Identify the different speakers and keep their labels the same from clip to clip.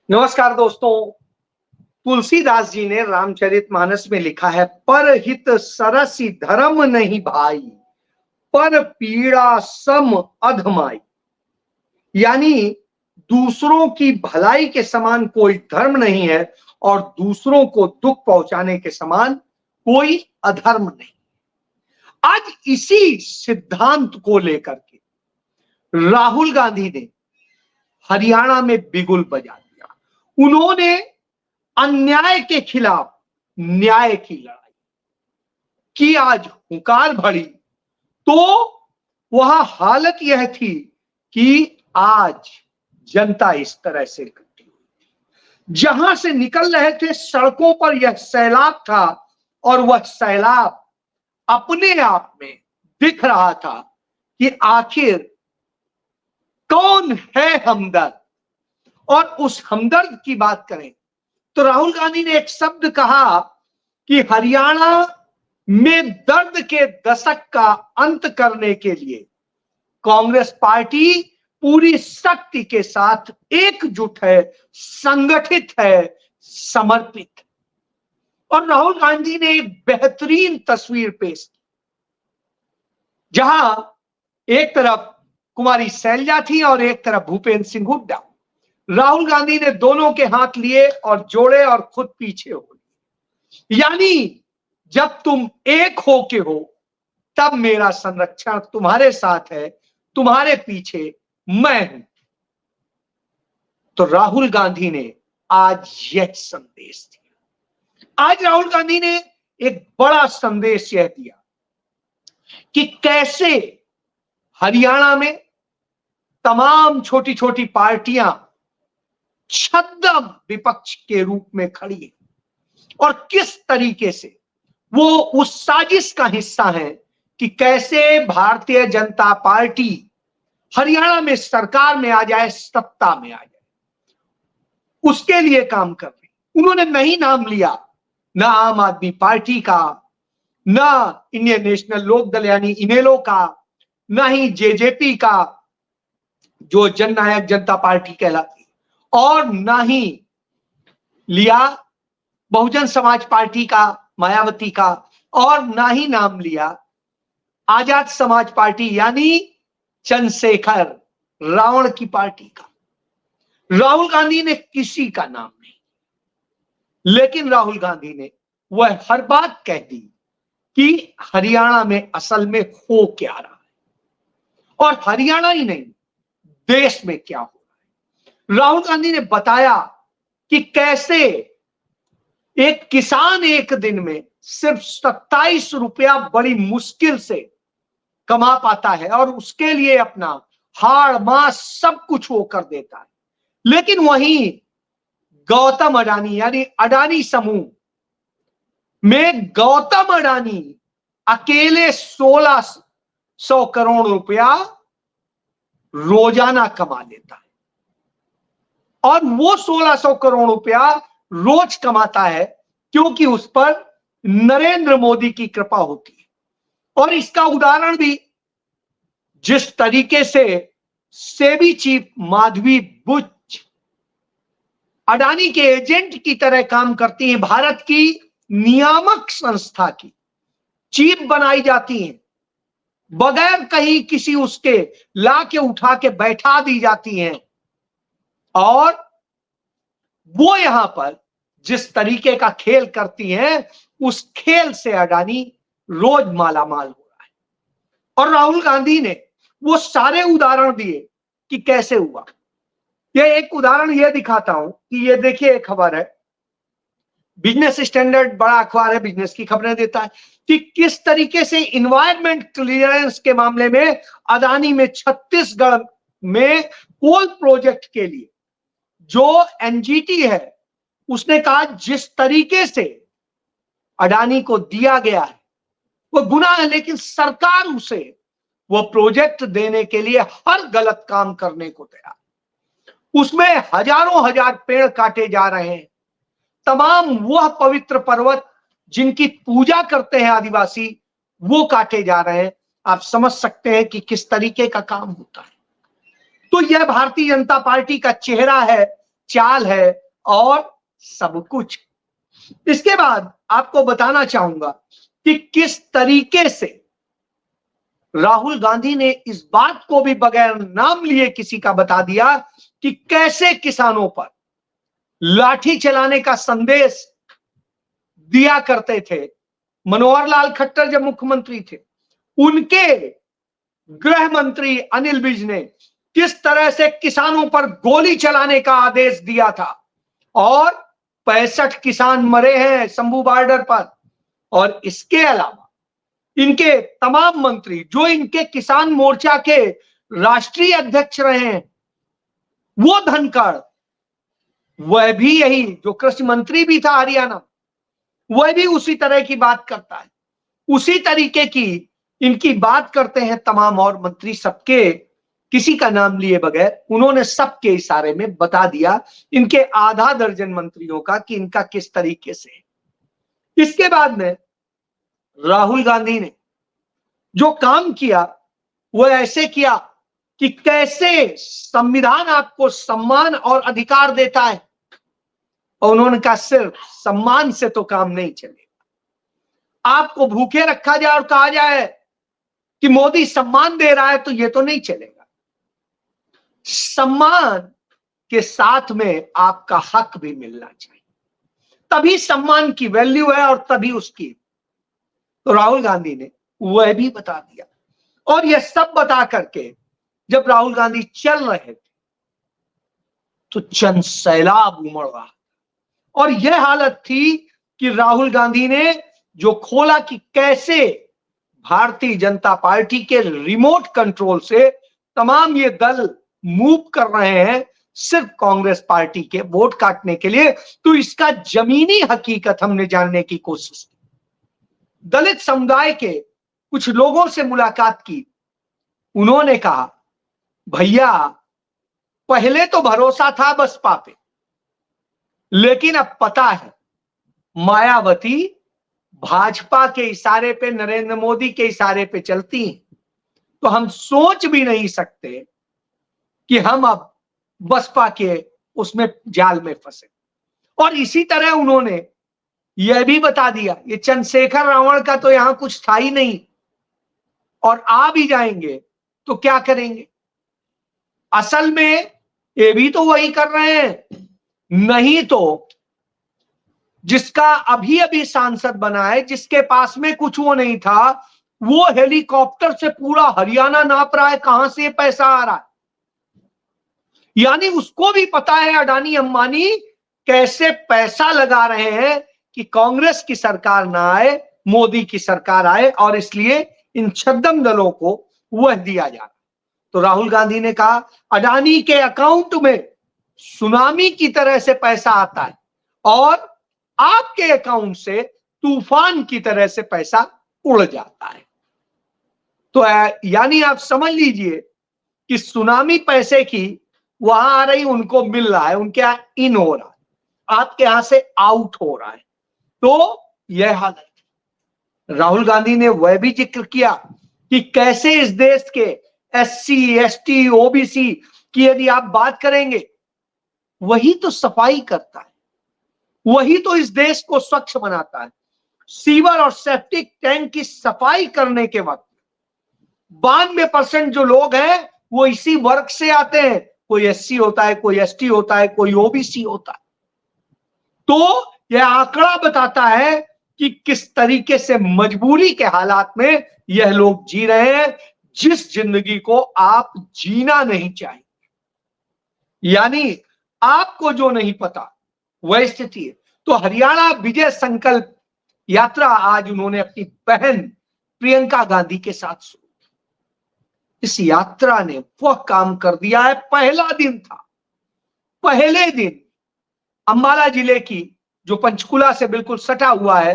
Speaker 1: नमस्कार दोस्तों। तुलसीदास जी ने रामचरितमानस में लिखा है, परहित सरसि धर्म नहीं भाई, पर पीड़ा सम अधमाई। यानी दूसरों की भलाई के समान कोई धर्म नहीं है और दूसरों को दुख पहुंचाने के समान कोई अधर्म नहीं। आज इसी सिद्धांत को लेकर के राहुल गांधी ने हरियाणा में बिगुल बजा दिया। उन्होंने अन्याय के खिलाफ न्याय की लड़ाई की आज हुंकार भरी, तो वह हालत यह थी कि आज जनता इस तरह से इकट्ठी हुई। जहां से निकल रहे थे सड़कों पर यह सैलाब था और वह सैलाब अपने आप में दिख रहा था कि आखिर कौन है हमदर्द। और उस हमदर्द की बात करें तो राहुल गांधी ने एक शब्द कहा कि हरियाणा में दर्द के दशक का अंत करने के लिए कांग्रेस पार्टी पूरी शक्ति के साथ एकजुट है, संगठित है, समर्पित। और राहुल गांधी ने एक बेहतरीन तस्वीर पेश की, जहां एक तरफ कुमारी शैलजा थी और एक तरफ भूपेंद्र सिंह हुड्डा। राहुल गांधी ने दोनों के हाथ लिए और जोड़े और खुद पीछे हो लिए। यानी जब तुम एक हो के हो तब मेरा संरक्षण तुम्हारे साथ है, तुम्हारे पीछे मैं हूं। तो राहुल गांधी ने आज यह संदेश दिया। आज राहुल गांधी ने एक बड़ा संदेश यह दिया कि कैसे हरियाणा में तमाम छोटी छोटी पार्टियां छद्म विपक्ष के रूप में खड़ी है और किस तरीके से वो उस साजिश का हिस्सा है कि कैसे भारतीय जनता पार्टी हरियाणा में सरकार में आ जाए, सत्ता में आ जाए, उसके लिए काम कर रही। उन्होंने नहीं नाम लिया ना आम आदमी पार्टी का, ना इंडियन नेशनल लोक दल यानी इनेलो का, ना ही जेजेपी का जो जननायक जनता पार्टी कहलाती, और ना ही लिया बहुजन समाज पार्टी का, मायावती का, और ना ही नाम लिया आजाद समाज पार्टी यानी चंद्रशेखर रावण की पार्टी का। राहुल गांधी ने किसी का नाम नहीं, लेकिन राहुल गांधी ने वह हर बात कह दी कि हरियाणा में असल में हो क्या रहा है और हरियाणा ही नहीं देश में क्या हो रहा है। राहुल गांधी ने बताया कि कैसे एक किसान एक दिन में सिर्फ 27 रुपया बड़ी मुश्किल से कमा पाता है और उसके लिए अपना हाड़ मांस सब कुछ वो कर देता है। लेकिन वहीं गौतम अडानी यानी अडानी समूह में गौतम अडानी अकेले 1600 करोड़ रुपया रोजाना कमा लेता है और वो 1600 करोड़ रुपया रोज कमाता है क्योंकि उस पर नरेंद्र मोदी की कृपा होती है। और इसका उदाहरण भी जिस तरीके से सेबी चीफ माधवी बुच अडानी के एजेंट की तरह काम करती है, भारत की नियामक संस्था की चीफ बनाई जाती हैं, बगैर कहीं किसी उसके ला के उठा के बैठा दी जाती हैं, और वो यहां पर जिस तरीके का खेल करती हैं उस खेल से अडानी रोज मालामाल हो रहा है। और राहुल गांधी ने वो सारे उदाहरण दिए कि कैसे हुआ। ये एक उदाहरण ये दिखाता हूं कि ये देखिए एक खबर है, बिजनेस स्टैंडर्ड बड़ा अखबार है, बिजनेस की खबरें देता है कि किस तरीके से इन्वायरमेंट क्लियरेंस के मामले में अडानी में छत्तीसगढ़ में कोल प्रोजेक्ट के लिए जो एनजीटी है उसने कहा जिस तरीके से अडानी को दिया गया है वो गुनाह है, लेकिन सरकार उसे वो प्रोजेक्ट देने के लिए हर गलत काम करने को तैयार। उसमें हजारों हजार पेड़ काटे जा रहे हैं, तमाम वह पवित्र पर्वत जिनकी पूजा करते हैं आदिवासी वो काटे जा रहे हैं। आप समझ सकते हैं कि किस तरीके का काम होता है। तो यह भारतीय जनता पार्टी का चेहरा है चाल है और सब कुछ। इसके बाद आपको बताना चाहूंगा कि किस तरीके से राहुल गांधी ने इस बात को भी बगैर नाम लिए किसी का बता दिया कि कैसे किसानों पर लाठी चलाने का संदेश दिया करते थे। मनोहर लाल खट्टर जब मुख्यमंत्री थे, उनके गृह मंत्री अनिल विज ने किस तरह से किसानों पर गोली चलाने का आदेश दिया था और 65 किसान मरे हैं शंभू बॉर्डर पर। और इसके अलावा इनके तमाम मंत्री, जो इनके किसान मोर्चा के राष्ट्रीय अध्यक्ष रहे हैं, वो धनखड़, वह भी यही, जो कृषि मंत्री भी था हरियाणा, वह भी उसी तरह की बात करता है, उसी तरीके की इनकी बात करते हैं तमाम और मंत्री। सबके किसी का नाम लिए बगैर उन्होंने सबके इशारे में बता दिया इनके आधा दर्जन मंत्रियों का कि इनका किस तरीके से। इसके बाद में राहुल गांधी ने जो काम किया वो ऐसे किया कि कैसे संविधान आपको सम्मान और अधिकार देता है, और उन्होंने कहा सिर्फ सम्मान से तो काम नहीं चलेगा। आपको भूखे रखा जाए और कहा जाए कि मोदी सम्मान दे रहा है तो ये तो नहीं चलेगा। सम्मान के साथ में आपका हक भी मिलना चाहिए, तभी सम्मान की वैल्यू है और तभी उसकी। तो राहुल गांधी ने वह भी बता दिया, और यह सब बता करके जब राहुल गांधी चल रहे थे तो जन सैलाब उमड़ रहा, और यह हालत थी कि राहुल गांधी ने जो खोला कि कैसे भारतीय जनता पार्टी के रिमोट कंट्रोल से तमाम ये दल मूव कर रहे हैं सिर्फ कांग्रेस पार्टी के वोट काटने के लिए, तो इसका जमीनी हकीकत हमने जानने की कोशिश की। दलित समुदाय के कुछ लोगों से मुलाकात की। उन्होंने कहा भैया पहले तो भरोसा था बसपा पे, लेकिन अब पता है मायावती भाजपा के इशारे पे, नरेंद्र मोदी के इशारे पे चलती हैं, तो हम सोच भी नहीं सकते कि हम अब बसपा के उसमें जाल में फंसे। और इसी तरह उन्होंने यह भी बता दिया ये चंद्रशेखर रावण का तो यहां कुछ था ही नहीं, और आ भी जाएंगे तो क्या करेंगे। असल में ये भी तो वही कर रहे हैं, नहीं तो जिसका अभी अभी सांसद बना है, जिसके पास में कुछ वो नहीं था, वो हेलीकॉप्टर से पूरा हरियाणा नाप रहा है कहां से पैसा आ रहा है। यानी उसको भी पता है अडानी अंबानी कैसे पैसा लगा रहे हैं कि कांग्रेस की सरकार ना आए, मोदी की सरकार आए, और इसलिए इन छद्म दलों को वह दिया जा रहा। तो राहुल गांधी ने कहा अडानी के अकाउंट में सुनामी की तरह से पैसा आता है और आपके अकाउंट से तूफान की तरह से पैसा उड़ जाता है। तो यानी आप समझ लीजिए कि सुनामी पैसे की वहां आ रही, उनको मिल रहा है, उनके यहां इन हो रहा है, आपके यहां से आउट हो रहा है। तो यह हालत। राहुल गांधी ने वह भी जिक्र किया कि कैसे इस देश के SC ST OBC की यदि आप बात करेंगे, वही तो सफाई करता है, वही तो इस देश को स्वच्छ बनाता है। सीवर और सेप्टिक टैंक की सफाई करने के वक्त 92% जो लोग हैं वो इसी वर्ग से आते हैं। कोई SC होता है, कोई ST होता है, कोई OBC होता है। तो यह आंकड़ा बताता है कि किस तरीके से मजबूरी के हालात में यह लोग जी रहे हैं, जिस जिंदगी को आप जीना नहीं चाहिए। यानी आपको जो नहीं पता वह स्थिति है। तो हरियाणा विजय संकल्प यात्रा आज उन्होंने अपनी बहन प्रियंका गांधी के साथ शुरू। इस यात्रा ने वह काम कर दिया है। पहला दिन था, पहले दिन अंबाला जिले की जो पंचकुला से बिल्कुल सटा हुआ है,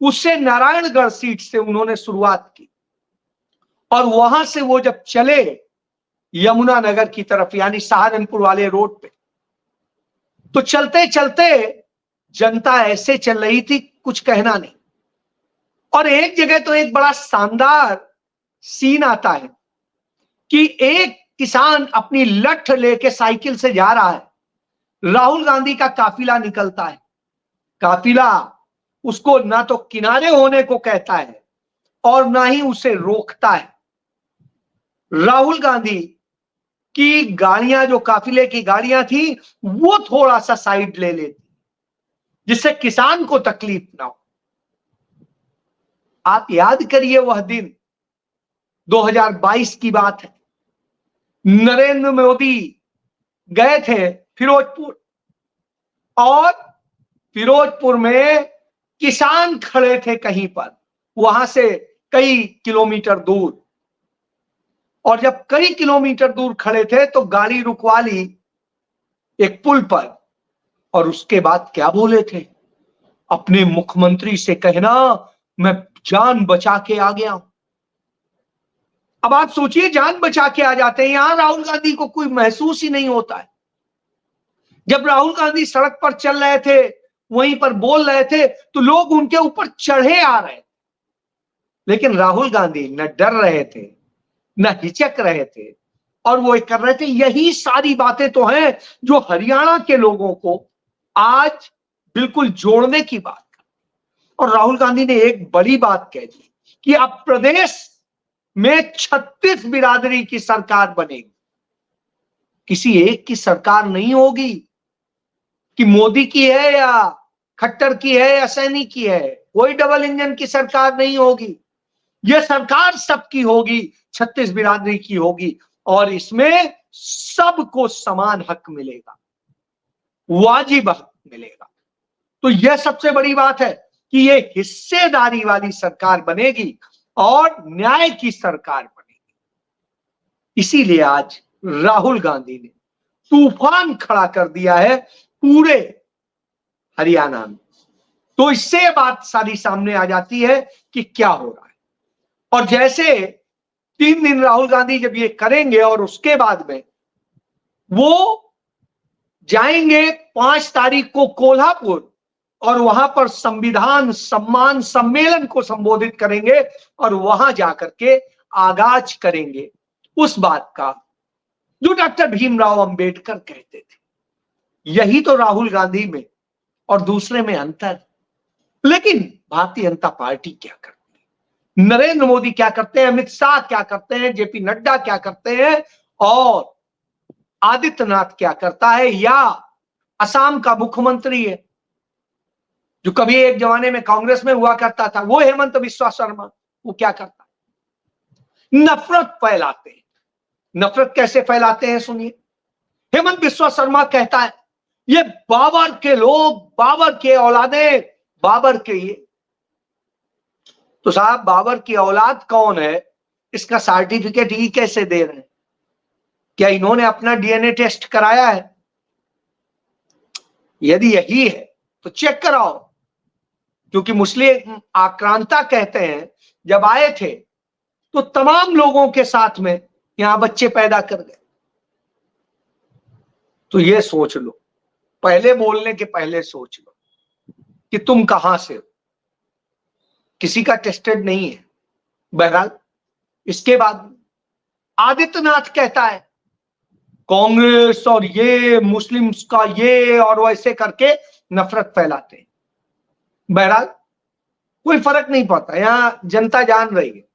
Speaker 1: उससे नारायणगढ़ सीट से उन्होंने शुरुआत की, और वहां से वो जब चले यमुनानगर की तरफ, यानी सहारनपुर वाले रोड पे, तो चलते चलते जनता ऐसे चल रही थी कुछ कहना नहीं। और एक जगह तो एक बड़ा शानदार सीन आता है कि एक किसान अपनी लठ लेके साइकिल से जा रहा है, राहुल गांधी का काफिला निकलता है। काफिला उसको ना तो किनारे होने को कहता है और ना ही उसे रोकता है। राहुल गांधी की गाड़ियां, जो काफिले की गाड़ियां थी, वो थोड़ा सा साइड ले लेती, जिससे किसान को तकलीफ ना हो। आप याद करिए वह दिन 2022 की बात है। नरेंद्र मोदी गए थे फिरोजपुर, और फिरोजपुर में किसान खड़े थे कहीं पर, वहां से कई किलोमीटर दूर। और जब कई किलोमीटर दूर खड़े थे तो गाड़ी रुकवा ली एक पुल पर, और उसके बाद क्या बोले थे, अपने मुख्यमंत्री से कहना मैं जान बचा के आ गया हूं। अब आप सोचिए, जान बचा के आ जाते हैं, यहां राहुल गांधी को कोई महसूस ही नहीं होता है। जब राहुल गांधी सड़क पर चल रहे थे, वहीं पर बोल रहे थे, तो लोग उनके ऊपर चढ़े आ रहे थे। लेकिन राहुल गांधी न डर रहे थे, न हिचक रहे थे, और वो कर रहे थे। यही सारी बातें तो हैं जो हरियाणा के लोगों को आज बिल्कुल जोड़ने की बात कर। और राहुल गांधी ने एक बड़ी बात कह दी कि अब प्रदेश में 36 बिरादरी की सरकार बनेगी, किसी एक की सरकार नहीं होगी कि मोदी की है या खट्टर की है या सैनी की है। कोई डबल इंजन की सरकार नहीं होगी, यह सरकार सबकी होगी, 36 बिरादरी की होगी, और इसमें सबको समान हक मिलेगा, वाजिब हक मिलेगा। तो यह सबसे बड़ी बात है कि यह हिस्सेदारी वाली सरकार बनेगी और न्याय की सरकार बनेगी। इसीलिए आज राहुल गांधी ने तूफान खड़ा कर दिया है पूरे हरियाणा में। तो इससे बात सारी सामने आ जाती है कि क्या हो रहा है। और जैसे 3 दिन राहुल गांधी जब ये करेंगे और उसके बाद में वो जाएंगे 5 तारीख को कोल्हापुर, और वहां पर संविधान सम्मान सम्मेलन को संबोधित करेंगे, और वहां जाकर के आगाज करेंगे उस बात का जो डॉक्टर भीमराव अंबेडकर कहते थे। यही तो राहुल गांधी में और दूसरे में अंतर। लेकिन भारतीय जनता पार्टी क्या करती है, नरेंद्र मोदी क्या करते हैं, अमित शाह क्या करते हैं, जेपी नड्डा क्या करते हैं, और आदित्यनाथ क्या करता है, या असम का मुख्यमंत्री है जो कभी एक जमाने में कांग्रेस में हुआ करता था, वो हेमंत बिस्वा शर्मा, वो क्या करता है, नफरत फैलाते हैं। नफरत कैसे फैलाते हैं सुनिए। हेमंत बिस्वा शर्मा कहता है ये बाबर के लोग, बाबर के औलादे, बाबर के ये। तो साहब, बाबर की औलाद कौन है, इसका सर्टिफिकेट ही कैसे दे रहे हैं? क्या इन्होंने अपना डीएनए टेस्ट कराया है? यदि यही है तो चेक कराओ, क्योंकि मुस्लिम आक्रांता कहते हैं जब आए थे तो तमाम लोगों के साथ में यहां बच्चे पैदा कर गए। तो ये सोच लो, पहले बोलने के पहले सोच लो कि तुम कहां से हो। किसी का टेस्टेड नहीं है। बहरहाल, इसके बाद आदित्यनाथ कहता है कांग्रेस और ये मुस्लिम्स का ये, और वैसे करके नफरत फैलाते हैं। बहरहाल, कोई फर्क नहीं पड़ता, यहां जनता जान रही है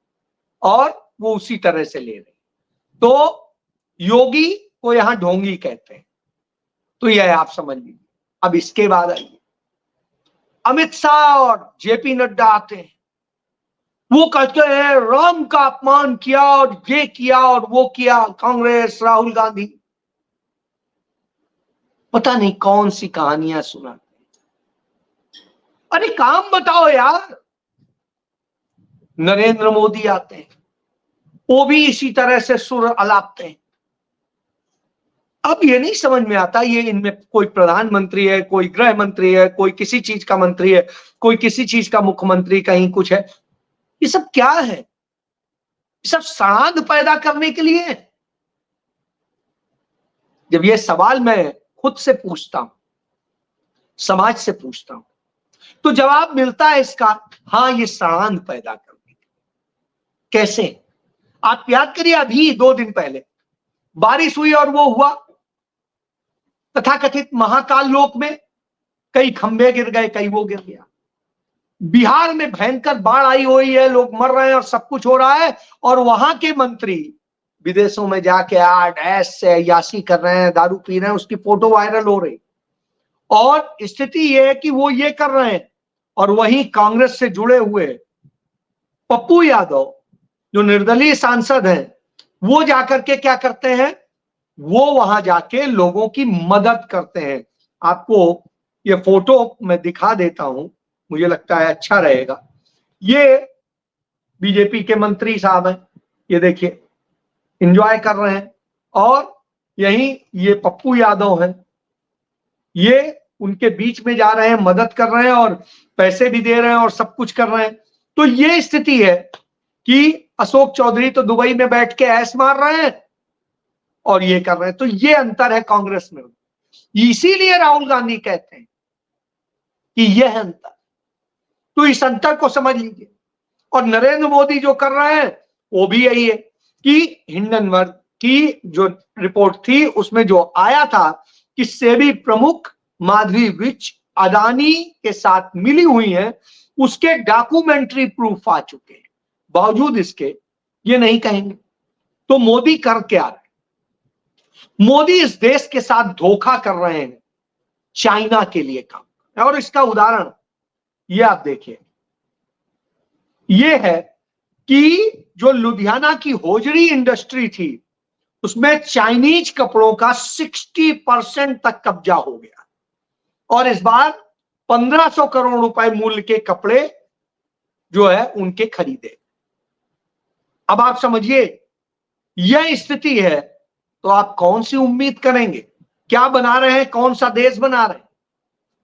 Speaker 1: और वो उसी तरह से ले रही। तो योगी को यहां ढोंगी कहते हैं, तो यह आप समझ लीजिए। अब इसके बाद आइए, अमित शाह और जेपी नड्डा आते हैं। वो कहते हैं राम का अपमान किया और ये किया और वो किया कांग्रेस, राहुल गांधी। पता नहीं कौन सी कहानियां सुनाते हैं। अरे काम बताओ यार। नरेंद्र मोदी आते हैं, वो भी इसी तरह से सुर अलापते हैं। अब ये नहीं समझ में आता, ये इनमें कोई प्रधानमंत्री है, कोई गृह मंत्री है, कोई किसी चीज का मंत्री है, कोई किसी चीज का मुख्यमंत्री, कहीं कुछ है। ये सब क्या है? ये सब सड़ांध पैदा करने के लिए है। जब ये सवाल मैं खुद से पूछता हूं, समाज से पूछता हूं, तो जवाब मिलता है इसका, हाँ, ये सड़ांध पैदा करने के लिए। कैसे? आप याद करिए, अभी 2 दिन पहले बारिश हुई और वो हुआ, तथाकथित महाकाल लोक में कई खंभे गिर गए, कई वो गिर गया। बिहार में भयंकर बाढ़ आई हुई है, लोग मर रहे हैं और सब कुछ हो रहा है, और वहां के मंत्री विदेशों में जाके आठ ऐसे यासी कर रहे हैं, दारू पी रहे हैं, उसकी फोटो वायरल हो रही। और स्थिति यह है कि वो ये कर रहे हैं, और वहीं कांग्रेस से जुड़े हुए पप्पू यादव जो निर्दलीय सांसद हैं, वो जाकर के क्या करते हैं, वो वहां जाके लोगों की मदद करते हैं। आपको ये फोटो मैं दिखा देता हूं, मुझे लगता है अच्छा रहेगा। ये बीजेपी के मंत्री साहब हैं, ये देखिए एंजॉय कर रहे हैं, और यही ये पप्पू यादव हैं, ये उनके बीच में जा रहे हैं, मदद कर रहे हैं और पैसे भी दे रहे हैं और सब कुछ कर रहे हैं। तो ये स्थिति है कि अशोक चौधरी तो दुबई में बैठ के ऐश मार रहे हैं और ये कर रहे हैं। तो ये अंतर है कांग्रेस में। इसीलिए राहुल गांधी कहते हैं कि यह अंतर, तो इस अंतर को समझ लीजिए। और नरेंद्र मोदी जो कर रहे हैं वो भी यही है कि हिंडनबर्ग की जो रिपोर्ट थी उसमें जो आया था कि सेबी प्रमुख माधवी विज अदानी के साथ मिली हुई है, उसके डॉक्यूमेंट्री प्रूफ आ चुके हैं, बावजूद इसके ये नहीं कहेंगे। तो मोदी कर क्या रहे? मोदी इस देश के साथ धोखा कर रहे हैं, चाइना के लिए काम कर रहे हैं। और इसका उदाहरण ये आप देखिए, ये है कि जो लुधियाना की होजरी इंडस्ट्री थी उसमें चाइनीज कपड़ों का 60% तक कब्जा हो गया, और इस बार 1500 करोड़ रुपए मूल्य के कपड़े जो है उनके खरीदे। अब आप समझिए यह स्थिति है, तो आप कौन सी उम्मीद करेंगे? क्या बना रहे हैं, कौन सा देश बना रहे हैं?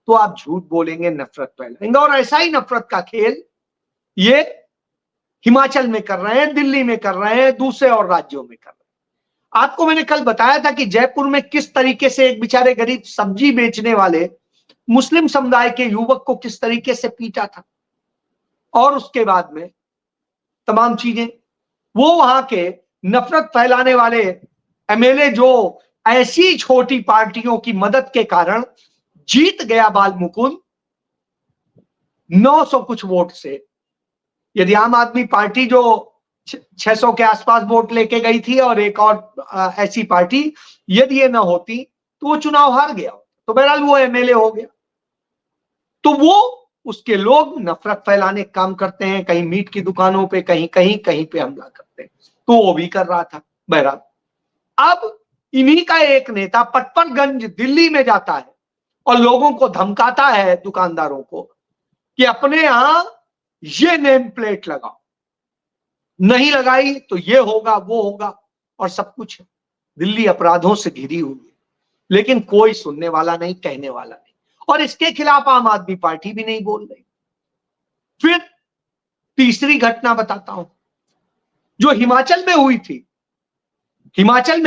Speaker 1: तो आप झूठ बोलेंगे, नफरत फैलाएंगे। और ऐसा ही नफरत का खेल ये हिमाचल में कर रहे हैं, दिल्ली में कर रहे हैं, दूसरे और राज्यों में कर रहे हैं। आपको मैंने कल बताया था कि जयपुर में किस तरीके से एक बेचारे गरीब सब्जी बेचने वाले मुस्लिम समुदाय के युवक को किस तरीके से पीटा था, और उसके बाद में तमाम चीजें। वो वहां के नफरत फैलाने वाले एमएलए जो ऐसी छोटी पार्टियों की मदद के कारण जीत गया बाल मुकुंद 900 कुछ वोट से। यदि आम आदमी पार्टी जो 600 के आसपास वोट लेके गई थी और एक और ऐसी पार्टी, यदि ये ना होती तो वो चुनाव हार गया, तो बहरहाल वो एमएलए हो गया। तो वो उसके लोग नफरत फैलाने का काम करते हैं, कहीं मीट की दुकानों पे, कहीं कहीं कहीं पे हमला करते हैं। तो वो भी कर रहा था। बहरहाल अब इन्हीं का एक नेता पटपरगंज दिल्ली में जाता है और लोगों को धमकाता है, दुकानदारों को, कि अपने यहां ये नेम प्लेट लगाओ, नहीं लगाई तो ये होगा वो होगा, और सब कुछ है। दिल्ली अपराधों से घिरी हुई है, लेकिन कोई सुनने वाला नहीं, कहने वाला नहीं, और इसके खिलाफ आम आदमी पार्टी भी नहीं बोल रही। फिर तीसरी घटना बताता हूं जो हिमाचल में हुई थी। हिमाचल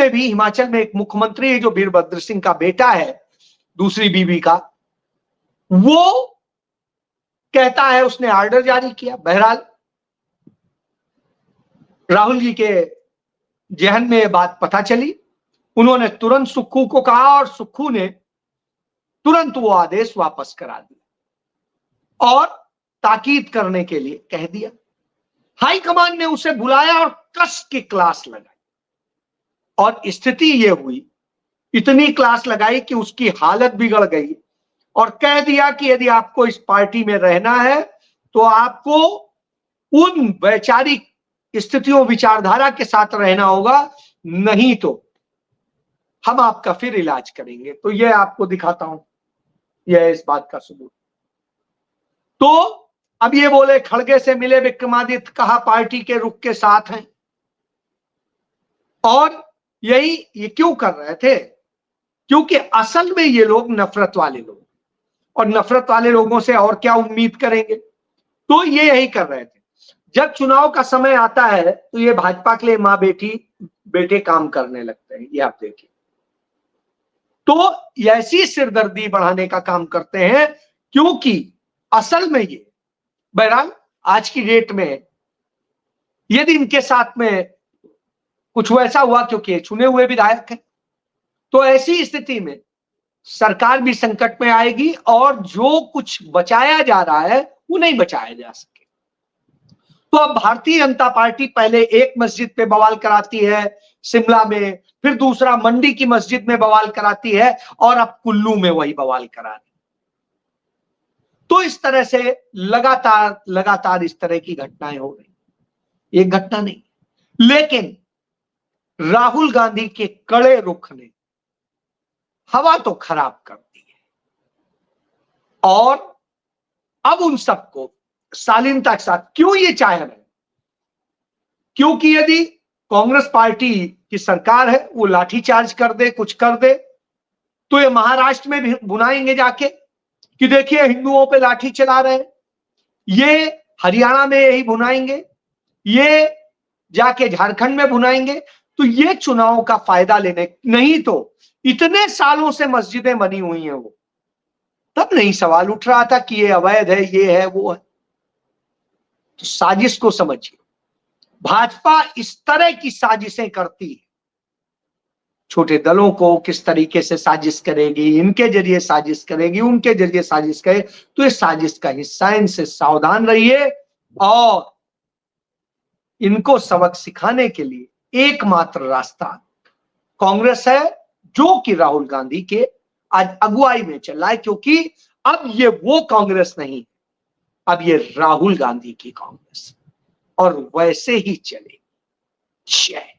Speaker 1: में एक मुख्यमंत्री है जो वीरभद्र सिंह का बेटा है, दूसरी बीवी का, वो कहता है उसने ऑर्डर जारी किया। बहरहाल राहुल जी के जहन में ये बात पता चली, उन्होंने तुरंत सुक्खू को कहा और सुक्खू ने तुरंत वो आदेश वापस करा दिया और ताकीद करने के लिए कह दिया। हाईकमान ने उसे बुलाया और कस की क्लास लगाई, और स्थिति ये हुई, इतनी क्लास लगाई कि उसकी हालत बिगड़ गई, और कह दिया कि यदि आपको इस पार्टी में रहना है तो आपको उन वैचारिक स्थितियों विचारधारा के साथ रहना होगा, नहीं तो हम आपका फिर इलाज करेंगे। तो यह आपको दिखाता हूं, यह इस बात का सबूत। तो अब ये बोले खड़गे से मिले विक्रमादित्य, कहा पार्टी के रुख के साथ हैं। और ये क्यों कर रहे थे? क्योंकि असल में ये लोग नफरत वाले लोग, और नफरत वाले लोगों से और क्या उम्मीद करेंगे? तो ये यही कर रहे थे। जब चुनाव का समय आता है तो ये भाजपा के लिए मां बेटे काम करने लगते हैं, ये आप देखिए। तो ऐसी सिरदर्दी बढ़ाने का काम करते हैं, क्योंकि असल में ये, बहरहाल आज की डेट में यदि इनके साथ में कुछ वैसा हुआ, क्योंकि चुने हुए विधायक हैं, तो ऐसी स्थिति में सरकार भी संकट में आएगी और जो कुछ बचाया जा रहा है वो नहीं बचाया जा सके। तो अब भारतीय जनता पार्टी पहले एक मस्जिद पे बवाल कराती है शिमला में, फिर दूसरा मंडी की मस्जिद में बवाल कराती है और अब कुल्लू में वही बवाल करा रही। तो इस तरह से लगातार लगातार इस तरह की घटनाएं हो रही। एक घटना नहीं, लेकिन राहुल गांधी के कड़े रुख ने हवा तो खराब कर दी है और अब उन सबको शालीनता के साथ क्यों ये चाह रहे हैं, क्योंकि यदि कांग्रेस पार्टी की सरकार है वो लाठीचार्ज कर दे, कुछ कर दे, तो ये महाराष्ट्र में भी बुनाएंगे जाके कि देखिए हिंदुओं पे लाठी चला रहे हैं, ये हरियाणा में यही बुनाएंगे, ये जाके झारखंड में बुनाएंगे। तो ये चुनाव का फायदा लेने, नहीं तो इतने सालों से मस्जिदें बनी हुई हैं वो, तब नहीं सवाल उठ रहा था कि ये अवैध है, ये है, वो है। तो साजिश को समझिए, भाजपा इस तरह की साजिशें करती है, छोटे दलों को किस तरीके से साजिश करेगी, इनके जरिए साजिश करेगी, उनके जरिए साजिश करे, तो ये साजिश का हिस्सा है, इनसे सावधान रहिए। और इनको सबक सिखाने के लिए एकमात्र रास्ता कांग्रेस है, जो कि राहुल गांधी के आज अगुवाई में चल रहा है, क्योंकि अब ये वो कांग्रेस नहीं, अब ये राहुल गांधी की कांग्रेस, और वैसे ही चले। जय